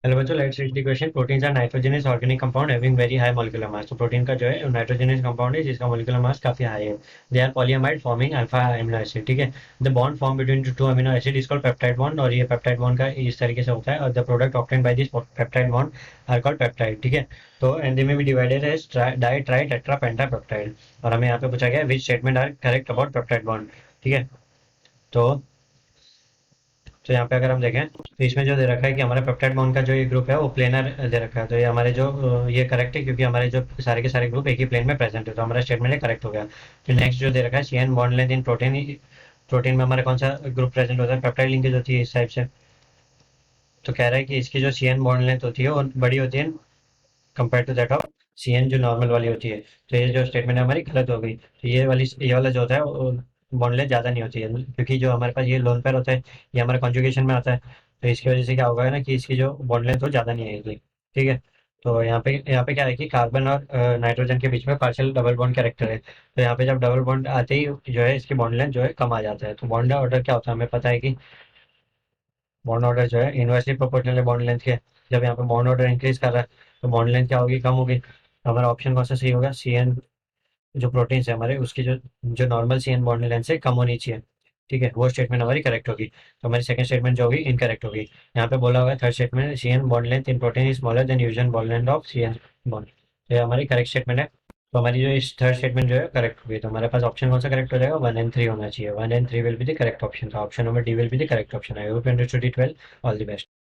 Hello बच्चों, let's read the question. Proteins are nitrogenous organic compound having very high molecular mass. तो protein का जो है nitrogenous compound है जिसका मॉलिक्यूलर मास काफी हाई है। They are polyamide forming alpha amino acid. ठीक है। The bond form between two amino acid is called peptide bond, और ये पेप्टाइड बॉन्ड का इस तरीके से होता है। और the product obtained by this peptide bond are called peptide. ठीक है। तो एंड दे में भी divided as di tri tetra penta peptide. और हमें यहाँ पे पूछा गया which statement are correct about peptide bond. ठीक है। तो यहाँ पे अगर हम देखें तो इसमें जो दे रखा है कि हमारा पेप्टाइड बॉन्ड का जो ये ग्रुप है वो प्लेनर दे रखा है। तो ये हमारे जो ये करेक्ट है क्योंकि हमारे जो सारे के सारे ग्रुप एक ही प्लेन में प्रेजेंट है, तो हमारा स्टेटमेंट करेक्ट हो गया। फिर नेक्स्ट जो दे रखा है CN bond length in protein. Protein में हमारा कौन सा ग्रुप प्रेजेंट होता है? पेप्टाइड लिंकेज होती है इस टाइप से। तो कह रहा है कि इसकी जो सीएन बॉन्ड लेंथ होती है वो बड़ी होती है compare to that of CN जो नॉर्मल वाली होती है। तो ये जो स्टेटमेंट है हमारी गलत हो गई। तो ये वाला जो होता है बॉन्ड लेंथ ज़्यादा नहीं होती है क्योंकि जो हमारे पास ये लोन पेयर होता है ये हमारे कॉन्जुगेशन में आता है। तो इसकी वजह से क्या होगा ना कि इसकी जो बॉन्ड लेंथ हो ज़्यादा नहीं आएगी। ठीक है। तो यहाँ पे क्या है कि कार्बन और नाइट्रोजन के बीच में पार्शियल डबल बॉन्ड कैरेक्टर है। तो यहाँ पे जब डबल बॉन्ड आते ही जो है इसकी बॉन्ड लेंथ जो है कम आ जाता है। तो बॉन्ड ऑर्डर क्या होता है हमें पता है कि बॉन्ड ऑर्डर जो है इनवर्सली प्रोपोर्शनल है बॉन्ड लेंथ के। जब यहाँ पे बॉन्ड ऑर्डर इंक्रीज कर रहा है तो बॉन्ड लेंथ क्या होगी? कम होगी। तो हमारा ऑप्शन कौन सा सही होगा? सीएन जो प्रोटीन्स है हमारे उसकी जो जो नॉर्मल सीएन बॉन्ड लेंथ से कम होनी चाहिए। ठीक है, वो स्टेटमेंट हमारी करेक्ट होगी। तो हमारी सेकंड स्टेटमेंट जो होगी इनकरेक्ट होगी। यहाँ पे बोला हुआ है third statement CN bond length in protein is smaller than usual bond length of CN bond. तो ये हमारी करेक्ट स्टेटमेंट है। तो हमारी जो इस थर्ड स्टेटमेंट जो है करेक्ट होगी। तो हमारे पास ऑप्शन कौन सा करेक्ट हो जाएगा? 1 and 3 होना चाहिए। 1 and 3 will be the correct option. तो option number D will be the correct option. I hope you understood it well. All the best.